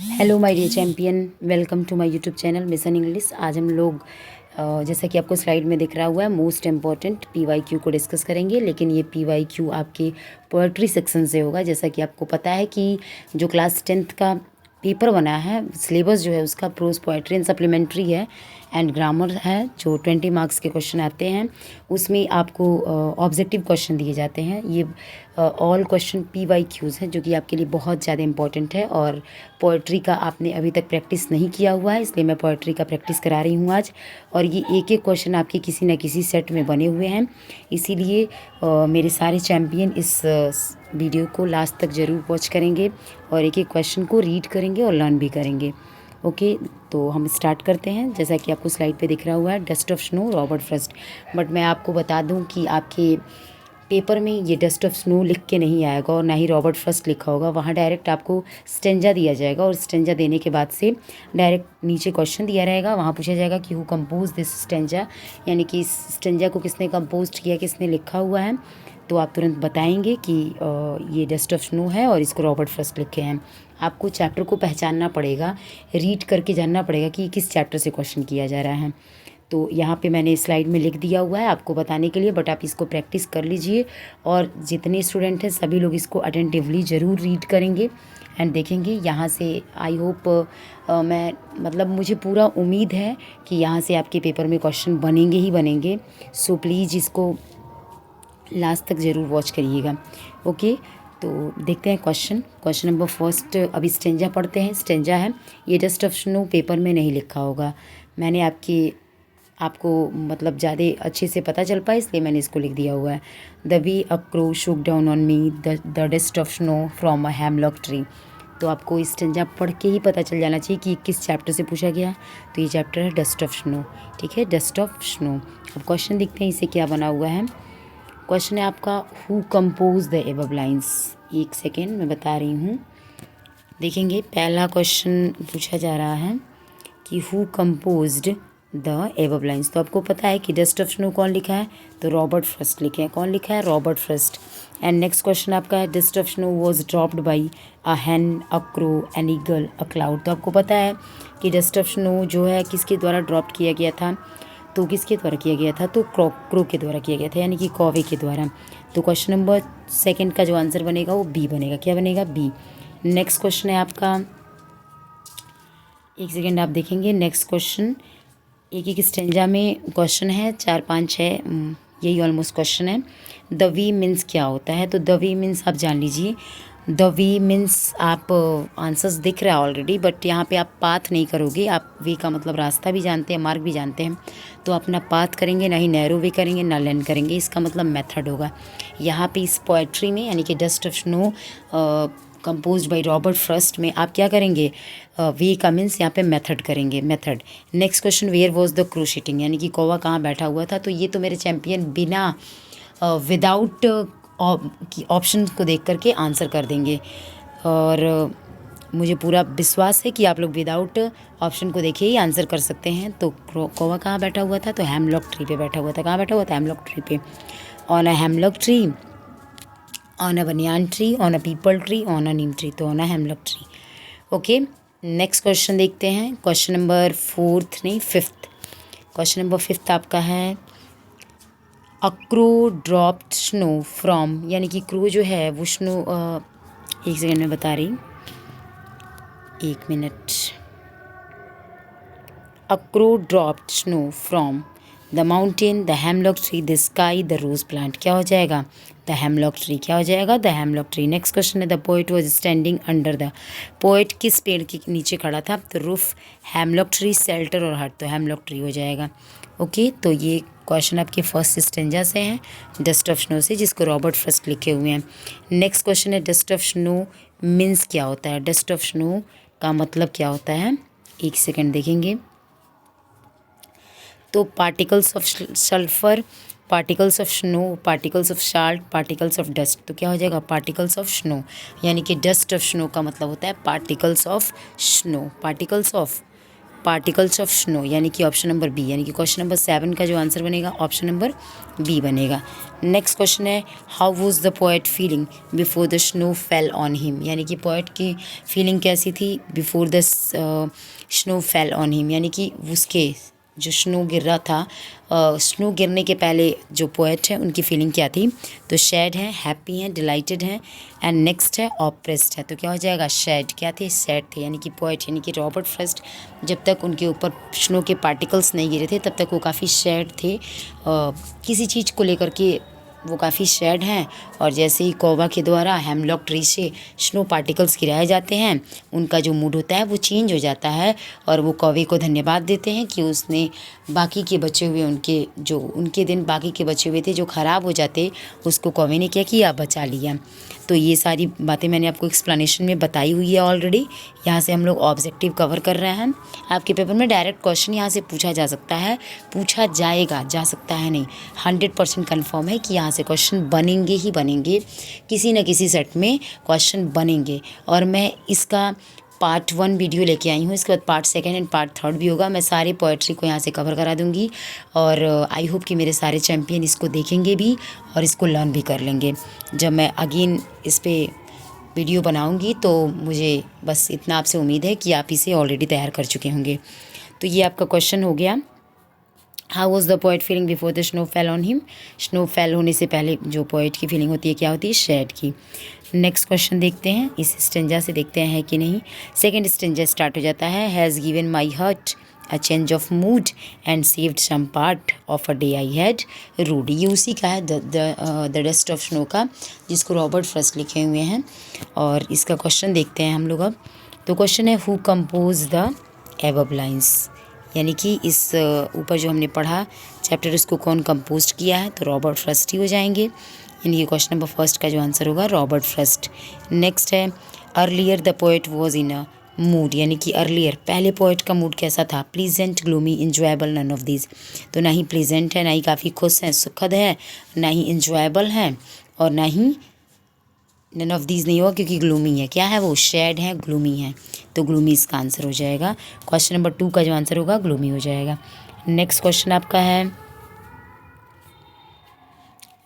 Hello my dear champion, welcome to my YouTube channel mission English. आज हम लोग जैसा कि आपको स्लाइड में दिख रहा हुआ है मोस्ट इम्पॉर्टेंट पीवाईक्यू को डिस्कस करेंगे। लेकिन ये पीवाईक्यू आपके पोएट्री सेक्शन से होगा। जैसा कि आपको पता है कि जो क्लास 10th का पेपर बना है, सिलेबस जो है उसका प्रोज पोएट्री एंड सप्लीमेंट्री है एंड ग्रामर है, जो 20 मार्क्स के क्वेश्चन आते हैं। उसमें आपको ऑब्जेक्टिव क्वेश्चन दिए जाते हैं। ये ऑल क्वेश्चन पीवाईक्यूज़ हैं, जो कि आपके लिए बहुत ज़्यादा इंपॉर्टेंट है। और पोएट्री का आपने अभी तक प्रैक्टिस नहीं किया हुआ है, इसलिए मैं पोएट्री का प्रैक्टिस करा रही हूँ आज। और ये एक एक क्वेश्चन आपके किसी न किसी सेट में बने हुए हैं, इसीलिए मेरे सारे चैम्पियन इस वीडियो को लास्ट तक ज़रूर वॉच करेंगे और एक एक क्वेश्चन को रीड करेंगे और लर्न भी करेंगे। ओके, तो हम स्टार्ट करते हैं। जैसा कि आपको स्लाइड पे दिख रहा हुआ है, dust of snow, Robert Frost. But मैं आपको बता दूं कि आपके पेपर में ये डस्ट ऑफ स्नो लिख के नहीं आएगा और ना ही रॉबर्ट फ्रॉस्ट लिखा होगा। वहाँ डायरेक्ट आपको स्टेंजा दिया जाएगा और स्टेंजा देने के बाद से डायरेक्ट नीचे क्वेश्चन दिया रहेगा। वहाँ पूछा जाएगा कि हु कंपोज दिस स्टेंजा, यानी कि इस स्टेंजा को किसने कंपोज किया, किसने लिखा हुआ है। तो आप तुरंत बताएंगे कि ये डस्ट ऑफ स्नो है और इसको रॉबर्ट फ्रॉस्ट लिखे हैं। आपको चैप्टर को पहचानना पड़ेगा, रीड करके जानना पड़ेगा कि किस चैप्टर से क्वेश्चन किया जा रहा है। तो यहाँ पे मैंने स्लाइड में लिख दिया हुआ है आपको बताने के लिए, बट आप इसको प्रैक्टिस कर लीजिए। और जितने स्टूडेंट हैं सभी लोग इसको अटेंटिवली ज़रूर रीड करेंगे एंड देखेंगे। यहाँ से आई होप मैं मतलब मुझे पूरा उम्मीद है कि यहाँ से आपके पेपर में क्वेश्चन बनेंगे ही बनेंगे। सो प्लीज़ इसको लास्ट तक ज़रूर वॉच करिएगा। ओके, तो देखते हैं क्वेश्चन नंबर फर्स्ट। अभी स्टेंजा पढ़ते हैं। स्टेंजा है, ये डस्ट ऑफ स्नो पेपर में नहीं लिखा होगा। मैंने आपको मतलब ज़्यादा अच्छे से पता चल पाए इसलिए मैंने इसको लिख दिया हुआ है। The way a crow shook down on me the dust of snow from a hemlock tree. तो आपको इस स्टेंजा पढ़ के ही पता चल जाना चाहिए कि किस चैप्टर से पूछा गया है। तो ये चैप्टर है डस्ट ऑफ स्नो। ठीक है, डस्ट ऑफ स्नो। अब क्वेश्चन देखते हैं इसे क्या बना हुआ है। क्वेश्चन है आपका, who compose the above lines. एक सेकेंड मैं बता रही हूँ। देखेंगे, पहला क्वेश्चन पूछा जा रहा है कि who composed the above lines. तो आपको पता है कि डस्ट ऑफ स्नो कौन लिखा है, तो रॉबर्ट फ्रॉस्ट लिखे हैं। कौन लिखा है? Robert Frost. And next question आपका है, dust of snow was dropped by a hen, a crow, an eagle, a cloud. तो आपको पता है कि डस्ट ऑफ स्नो जो है किसके द्वारा ड्रॉप किया गया था, तो किसके द्वारा किया गया था, तो क्रो के द्वारा किया गया था, यानी कि कौवे के द्वारा। तो क्वेश्चन नंबर सेकंड का जो आंसर बनेगा वो बी बनेगा। क्या बनेगा? बी। नेक्स्ट क्वेश्चन है आपका, एक सेकेंड आप देखेंगे। नेक्स्ट क्वेश्चन एक एक स्टेंजा में क्वेश्चन है, 4 5 6 यही ऑलमोस्ट क्वेश्चन है। द वी मीन्स क्या होता है, तो द वी मीन्स आप जान लीजिए। द वी मीन्स आप आंसर्स दिख रहा है ऑलरेडी, बट यहाँ पे आप पाथ नहीं करोगे। आप वे का मतलब रास्ता भी जानते हैं, मार्ग भी जानते हैं, तो अपना पाथ करेंगे, ना ही नैरो वे करेंगे, ना लेन करेंगे। इसका मतलब मेथड होगा। यहाँ पे इस पोएट्री में यानी कि dust of snow composed by Robert Frost में आप क्या करेंगे? वे का मीन्स यहाँ पे मेथड करेंगे, method. Next question, where was the crow sitting, यानी कि कौवा कहाँ बैठा हुआ था। तो ये तो मेरे चैम्पियन बिना विदाउट ऑप्शन को देख करके आंसर कर देंगे। और मुझे पूरा विश्वास है कि आप लोग विदाउट ऑप्शन को देखे ही आंसर कर सकते हैं। तो कौवा कहाँ बैठा हुआ था, तो हैमलॉक ट्री पे बैठा हुआ था। कहाँ बैठा हुआ था? हैमलॉक ट्री पे। On a hemlock tree, on a banyan tree, on a peepal tree, on a neem tree. तो on a hemlock tree. Okay, next question देखते हैं। Question number fifth. Question number fifth आपका है, a crow dropped snow from, यानी कि crow जो है वो स्नो, एक सेकेंड में बता रही, एक minute. A crow dropped snow from the mountain, the hemlock tree, the sky, the rose plant. क्या हो जाएगा? The hemlock tree. क्या हो जाएगा? The hemlock tree. Next question है, the poet was standing under the, poet किस पेड़ के नीचे खड़ा था, तो रूफ, हेमलॉक ट्री, शेल्टर और हट। तो हेमलॉक ट्री हो जाएगा। ओके, तो ये क्वेश्चन आपके फर्स्ट स्टेंजा से हैं, डस्ट ऑफ स्नो से, जिसको रॉबर्ट फ्रॉस्ट लिखे हुए हैं। नेक्स्ट क्वेश्चन है, डस्ट ऑफ स्नो मीन्स क्या होता है, डस्ट ऑफ स्नो का मतलब क्या होता है। एक सेकेंड देखेंगे। तो particles of sulphur, particles of snow, particles of salt, particles of dust. तो क्या हो जाएगा? पार्टिकल्स ऑफ स्नो, यानी कि डस्ट ऑफ स्नो का मतलब होता है particles of snow, particles of particles of snow, यानी कि ऑप्शन नंबर बी, यानी कि क्वेश्चन नंबर 7 का जो आंसर बनेगा ऑप्शन नंबर बी बनेगा। नेक्स्ट क्वेश्चन है how was the poet feeling before the snow fell on him, यानी कि पोएट की फीलिंग कैसी थी before the snow fell on him, यानी कि उसके जो स्नो गिर रहा था, स्नो गिरने के पहले जो पोएट है उनकी फीलिंग क्या थी। तो सैड है, हैप्पी हैं, डिलाइटेड हैं, एंड नेक्स्ट है ऑप्रेस्ड है। तो क्या हो जाएगा, सैड। क्या थे, सैड थे, यानी कि पोएट यानी कि रॉबर्ट फ्रॉस्ट जब तक उनके ऊपर स्नो के पार्टिकल्स नहीं गिरे थे तब तक वो काफ़ी सैड थे, किसी चीज़ को लेकर के वो काफ़ी सैड हैं। और जैसे ही कौवा के द्वारा हेमलॉक ट्री से स्नो पार्टिकल्स गिराए जाते हैं, उनका जो मूड होता है वो चेंज हो जाता है और वो कौवे को धन्यवाद देते हैं कि उसने बाकी के बचे हुए उनके दिन बाकी के बचे हुए थे जो ख़राब हो जाते, उसको कौवे ने क्या किया, बचा लिया। तो ये सारी बातें मैंने आपको एक्सप्लेनेशन में बताई हुई है ऑलरेडी। यहाँ से हम लोग ऑब्जेक्टिव कवर कर रहे हैं। आपके पेपर में डायरेक्ट क्वेश्चन यहाँ से पूछा जा सकता है, पूछा जाएगा, जा सकता है नहीं, 100% कन्फर्म है कि यहाँ से क्वेश्चन बनेंगे ही बनेंगे, किसी न किसी सेट में क्वेश्चन बनेंगे। और मैं इसका पार्ट 1 वीडियो लेके आई हूँ, इसके बाद पार्ट 2 एंड पार्ट 3 भी होगा। मैं सारी पोएट्री को यहाँ से कवर करा दूँगी और आई होप कि मेरे सारे चैम्पियन इसको देखेंगे भी और इसको लर्न भी कर लेंगे। जब मैं अगेन इस पर वीडियो बनाऊँगी तो मुझे बस इतना आपसे उम्मीद है कि आप इसे ऑलरेडी तैयार कर चुके होंगे। तो ये आपका क्वेश्चन हो गया, how was the poet feeling before the snow fell on him. Snow fail होने से पहले जो पोएट की फीलिंग होती है क्या होती है, सैड की। नेक्स्ट क्वेश्चन देखते हैं, इस स्टेंजा से देखते हैं कि नहीं। सेकंड स्टेंजा स्टार्ट हो जाता है, has given my heart a change of mood and saved some part of a day I had rued. ये उसी का है, द डस्ट ऑफ स्नो का, जिसको रॉबर्ट फ्रॉस्ट लिखे हुए हैं। और इसका क्वेश्चन देखते हैं हम लोग अब। तो क्वेश्चन है who compose the above lines, यानी कि इस ऊपर जो हमने पढ़ा चैप्टर उसको कौन कंपोज किया है, तो रॉबर्ट फ्रॉस्ट ही हो जाएंगे। यानी कि क्वेश्चन नंबर फर्स्ट का जो आंसर होगा रॉबर्ट फ्रॉस्ट। नेक्स्ट है earlier the poet was in a mood, यानी कि अर्लियर पहले पोएट का मूड कैसा था, pleasant, gloomy, enjoyable, none of these. तो ना ही प्लीजेंट है, ना ही काफ़ी खुश हैं, सुखद है, ना ही इंजॉयबल है और ना ही नन ऑफ दीज नहीं होगा क्योंकि ग्लूमी है। क्या है वो, सैड है, ग्लूमी है, तो ग्लूमी इसका आंसर हो जाएगा। क्वेश्चन नंबर 2 का जो आंसर होगा ग्लूमी हो जाएगा। नेक्स्ट क्वेश्चन आपका है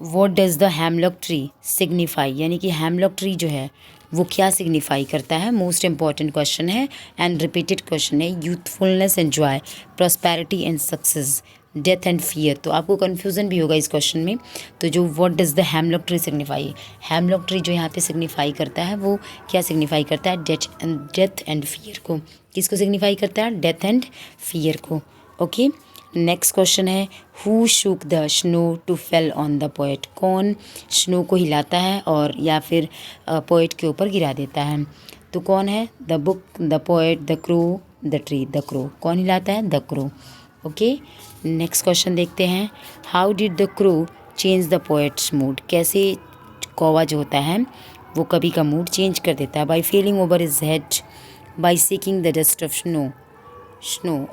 what does the hemlock tree signify, यानी कि हेमलॉक ट्री जो है वो क्या सिग्निफाई करता है। मोस्ट इंपॉर्टेंट क्वेश्चन है एंड रिपीटेड क्वेश्चन है। Youthfulness and Joy, prosperity and success, death and fear. तो आपको कन्फ्यूज़न भी होगा इस क्वेश्चन में। तो जो what does the hemlock tree signify, hemlock tree जो यहाँ पे सिग्निफाई करता है वो क्या सिग्निफाई करता है, डेथ एंड फियर को। किसको सिग्निफाई करता है, डेथ एंड फियर को। ओके, नेक्स्ट क्वेश्चन है who shook the snow to fall on the poet, कौन स्नो को हिलाता है और या फिर पोएट के ऊपर गिरा देता है। तो कौन है, the book, the poet, the crow, the tree. The crow, कौन हिलाता है, the crow. Okay, next question देखते हैं how did the crow change the poets mood, कैसे कौवा जो होता है वो कभी का मूड चेंज कर देता है। By feeling over his head, by seeking the dust of snow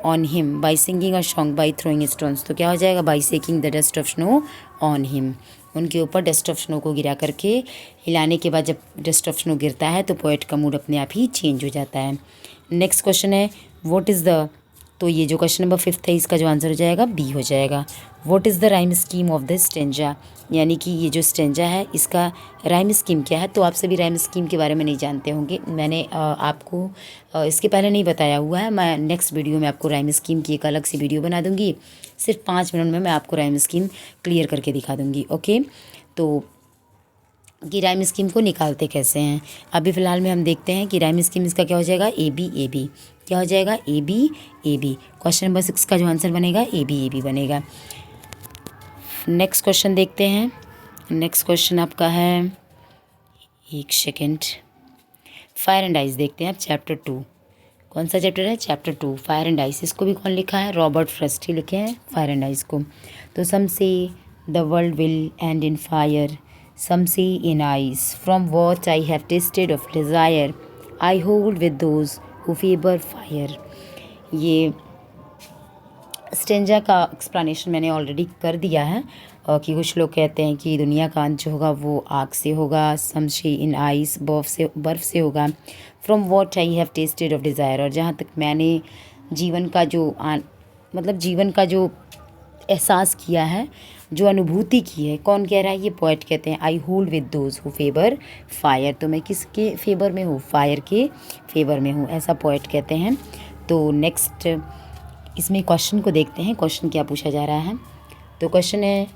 on him, by singing a song, by throwing stones. तो क्या हो जाएगा, by shaking the dust of snow on him, उनके ऊपर डस्ट ऑफ स्नो को गिरा करके हिलाने के बाद जब डस्ट ऑफ स्नो गिरता है तो पोएट का मूड अपने आप ही चेंज हो जाता है। नेक्स्ट क्वेश्चन है व्हाट इज़ द, तो ये जो क्वेश्चन नंबर 5 है इसका जो आंसर हो जाएगा बी हो जाएगा। What is the rhyme scheme of the stanza, यानी कि ये जो स्टेंजा है इसका राइम स्कीम क्या है। तो आप सभी राइम स्कीम के बारे में नहीं जानते होंगे, मैंने आपको इसके पहले नहीं बताया हुआ है। मैं नेक्स्ट वीडियो में आपको राइम स्कीम की एक अलग सी वीडियो बना दूँगी, सिर्फ 5 मिनट में मैं आपको राइम स्कीम क्लियर करके दिखा दूँगी। ओके, तो कि राइम स्कीम को निकालते कैसे हैं। अभी फ़िलहाल में हम देखते हैं कि राइम स्कीम इसका क्या हो जाएगा, ए बी, क्या हो जाएगा, ए बी। क्वेश्चन नंबर 6 का जो आंसर बनेगा ए बी बनेगा। नेक्स्ट क्वेश्चन देखते हैं। नेक्स्ट क्वेश्चन आपका है, एक सेकेंड, फायर एंड आइस देखते हैं आप, चैप्टर 2। कौन सा चैप्टर है, चैप्टर 2, फायर एंड आइस। इसको भी कौन लिखा है, रॉबर्ट फ्रॉस्ट ही लिखे हैं फायर एंड आइस को। तो सम से the world will end in fire, some say in ice. From what I have tasted of desire, I hold with those who favor fire. ये स्टेंजा का एक्सप्लेनेशन मैंने already कर दिया है कि कुछ लोग कहते हैं कि दुनिया का अंत जो होगा वो आग से होगा, समशे इन आइस, बर्फ़ से होगा, from what I have tested of desire, और जहाँ तक मैंने जीवन का जो मतलब जीवन का जो एहसास किया है, जो अनुभूति की है। कौन कह रहा है? ये पोएट कहते हैं। I hold with those who favour fire. तो मैं किसके फेवर में हूँ? फायर के फेवर में हूँ, ऐसा पोएट कहते हैं। तो नेक्स्ट इसमें क्वेश्चन को देखते हैं, क्वेश्चन क्या पूछा जा रहा है। तो क्वेश्चन है,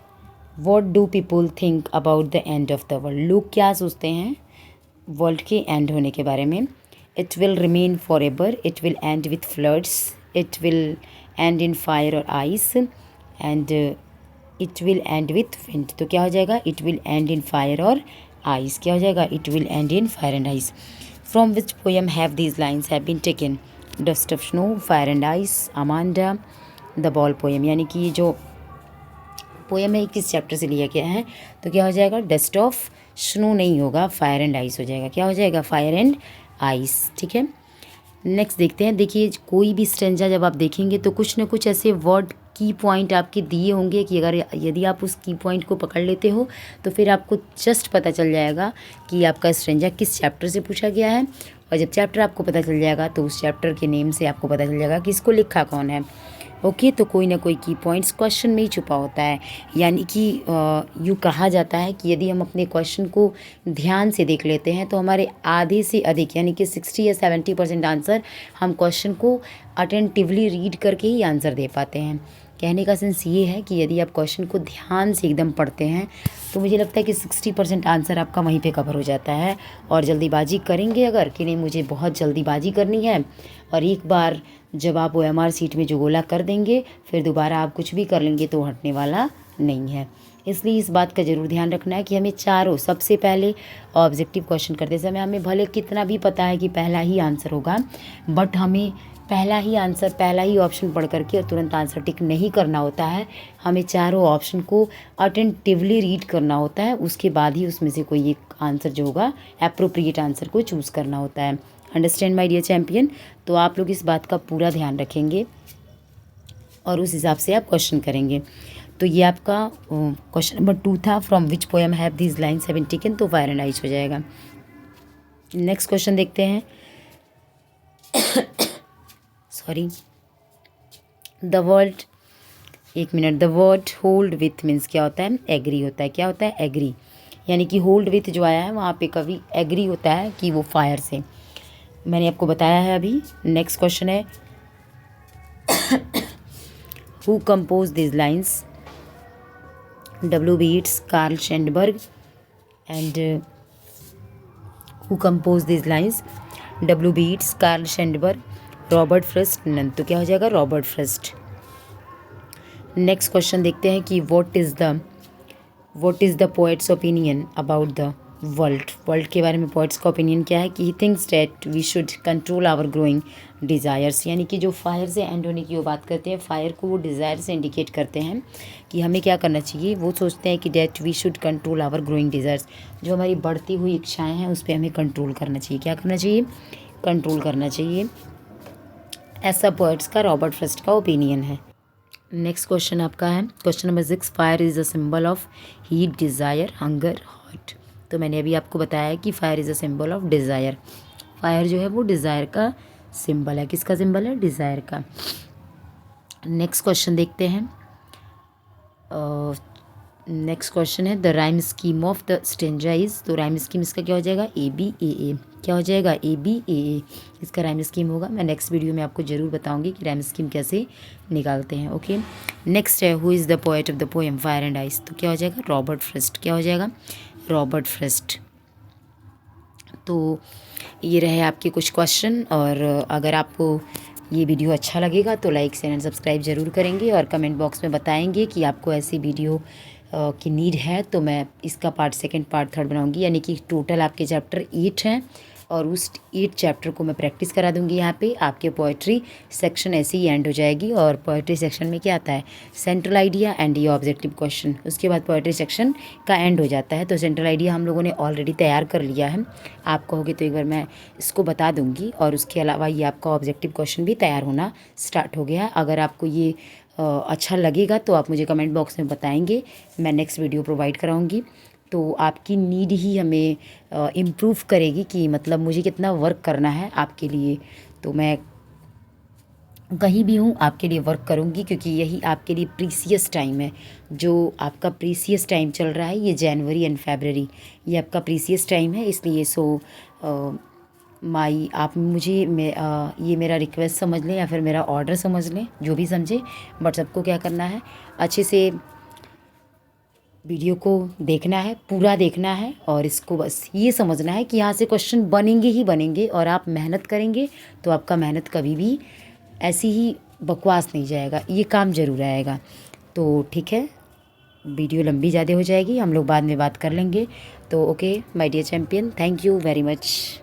what do people think about the end of the world. लोग क्या सोचते हैं वर्ल्ड के एंड होने के बारे में। It will remain for ever, it will end with floods, it will end in fire और ice, and it will end with wind. तो क्या हो जाएगा? It will end in fire और आइस। क्या हो जाएगा? It will end in fire and ice. From which poem have these lines have been taken? Dust of snow, fire and ice, Amanda, the ball poem. यानी कि ये जो poem है किस चैप्टर से लिया गया है? तो क्या हो जाएगा? डस्ट ऑफ स्नो नहीं होगा, फायर एंड आइस हो जाएगा। क्या हो जाएगा? Fire and ice. ठीक है, नेक्स्ट देखते हैं। देखिए, कोई भी स्टेंजा जब आप देखेंगे तो कुछ ना कुछ ऐसे वर्ड की पॉइंट आपके दिए होंगे कि अगर यदि आप उस की पॉइंट को पकड़ लेते हो तो फिर आपको जस्ट पता चल जाएगा कि आपका स्टेंजा किस चैप्टर से पूछा गया है। और जब चैप्टर आपको पता चल जाएगा तो उस चैप्टर के नेम से आपको पता चल जाएगा कि इसको लिखा कौन है। ओके, तो कोई ना कोई की पॉइंट्स क्वेश्चन में ही छुपा होता है। यानी कि यूँ कहा जाता है कि यदि हम अपने क्वेश्चन को ध्यान से देख लेते हैं तो हमारे आधे से अधिक यानी कि 60 या 70% आंसर हम क्वेश्चन को अटेंटिवली रीड करके ही आंसर दे पाते हैं। कहने का सेंस ये है कि यदि आप क्वेश्चन को ध्यान से एकदम पढ़ते हैं तो मुझे लगता है कि 60% आंसर आपका वहीं पे कवर हो जाता है। और जल्दीबाजी करेंगे अगर कि नहीं मुझे बहुत जल्दीबाजी करनी है, और एक बार जब आप OMR सीट में जो गोला कर देंगे फिर दोबारा आप कुछ भी कर लेंगे तो हटने वाला नहीं है। इसलिए इस बात का ज़रूर ध्यान रखना है कि हमें चारों सबसे पहले ऑब्जेक्टिव क्वेश्चन करते समय हमें भले कितना भी पता है कि पहला ही आंसर होगा, बट हमें पहला ही ऑप्शन पढ़ करके और तुरंत आंसर टिक नहीं करना होता है। हमें चारों ऑप्शन को अटेंटिवली रीड करना होता है, उसके बाद ही उसमें से कोई एक आंसर जो होगा एप्रोप्रिएट आंसर को चूज़ करना होता है। Understand my dear champion. तो आप लोग इस बात का पूरा ध्यान रखेंगे और उस हिसाब से आप क्वेश्चन करेंगे। तो ये आपका क्वेश्चन नंबर 2 था। From which poem have these lines have been taken. तो फायर एंड आइस हो जाएगा। नेक्स्ट क्वेश्चन देखते हैं। सॉरी, द वर्ल्ड, एक minute. The word hold with means क्या होता है? एग्री होता है। क्या होता है? एग्री। यानी कि होल्ड विथ जो आया है वहाँ पे कभी एग्री होता है कि वो फायर से, मैंने आपको बताया है अभी। नेक्स्ट क्वेश्चन है, who compose this lines? W.B. Yeats, Carl Sandburg. And who compose this lines? W.B. Yeats, Carl Sandburg, Robert Frost, none. तो क्या हो जाएगा? Robert first. नेक्स्ट क्वेश्चन देखते हैं कि what is the poet's opinion about the world के बारे में पोएट्स का ओपिनियन क्या है? कि he thinks that we should control our growing desires. यानी कि जो फायर से एंड होने की वो बात करते हैं, फायर को वो डिज़ायर से इंडिकेट करते हैं कि हमें क्या करना चाहिए। वो सोचते हैं कि that we should control our growing desires, जो हमारी बढ़ती हुई इच्छाएँ हैं उस पर हमें कंट्रोल करना चाहिए। क्या करना चाहिए? कंट्रोल करना चाहिए। ऐसा पोएट्स का, रॉबर्ट फ्रस्ट का ओपिनियन है। नेक्स्ट क्वेश्चन आपका है question number 6। Fire is a symbol of heat, desire, hunger, hot. तो मैंने अभी आपको बताया कि fire is a symbol of desire. Fire जो है वो डिज़ायर का सिंबल है। किसका सिंबल है? डिज़ायर का। नेक्स्ट क्वेश्चन देखते हैं। नेक्स्ट क्वेश्चन है the rhyme scheme of the stanza is. तो राइम स्कीम इसका क्या हो जाएगा? ABAA। क्या हो जाएगा? ABAA इसका राइम स्कीम होगा। मैं नेक्स्ट वीडियो में आपको ज़रूर बताऊंगी कि राइम स्कीम कैसे निकालते हैं। ओके, नेक्स्ट है who is the poet of the poem fire and ice. तो क्या हो जाएगा? Robert first. क्या हो जाएगा? Robert first. तो ये रहे आपके कुछ क्वेश्चन, और अगर आपको ये वीडियो अच्छा लगेगा तो लाइक शेयर एंड सब्सक्राइब ज़रूर करेंगे और कमेंट बॉक्स में बताएंगे कि आपको ऐसी वीडियो की नीड है तो मैं इसका पार्ट 2, पार्ट 3 बनाऊंगी। यानी कि टोटल आपके चैप्टर 8 हैं और उस 8 चैप्टर को मैं प्रैक्टिस करा दूंगी। यहाँ पे आपके पोएट्री सेक्शन ऐसे ही एंड हो जाएगी। और पोएट्री सेक्शन में क्या आता है? सेंट्रल आइडिया एंड ये ऑब्जेक्टिव क्वेश्चन। उसके बाद पोएट्री सेक्शन का एंड हो जाता है। तो सेंट्रल आइडिया हम लोगों ने ऑलरेडी तैयार कर लिया है। आप कहोगे तो एक बार मैं इसको बता दूंगी। और उसके अलावा ये आपका ऑब्जेक्टिव क्वेश्चन भी तैयार होना स्टार्ट हो गया है। अगर आपको ये अच्छा लगेगा तो आप मुझे कमेंट बॉक्स में बताएंगे, मैं नेक्स्ट वीडियो प्रोवाइड कराऊंगी। तो आपकी नीड ही हमें इम्प्रूव करेगी कि मतलब मुझे कितना वर्क करना है आपके लिए। तो मैं कहीं भी हूँ आपके लिए वर्क करूँगी, क्योंकि यही आपके लिए प्रीसियस टाइम है। जो आपका प्रीसियस टाइम चल रहा है, ये जनवरी एंड फरवरी, ये आपका प्रीसियस टाइम है। इसलिए माई आप मुझे ये मेरा रिक्वेस्ट समझ लें या फिर मेरा ऑर्डर समझ लें, जो भी समझे। बट सबको क्या करना है, अच्छे से वीडियो को देखना है, पूरा देखना है, और इसको बस ये समझना है कि यहाँ से क्वेश्चन बनेंगे ही बनेंगे, और आप मेहनत करेंगे तो आपका मेहनत कभी भी ऐसी ही बकवास नहीं जाएगा, ये काम ज़रूर आएगा। तो ठीक है, वीडियो लंबी ज़्यादा हो जाएगी, हम लोग बाद में बात कर लेंगे। तो okay my dear champion, thank you very much.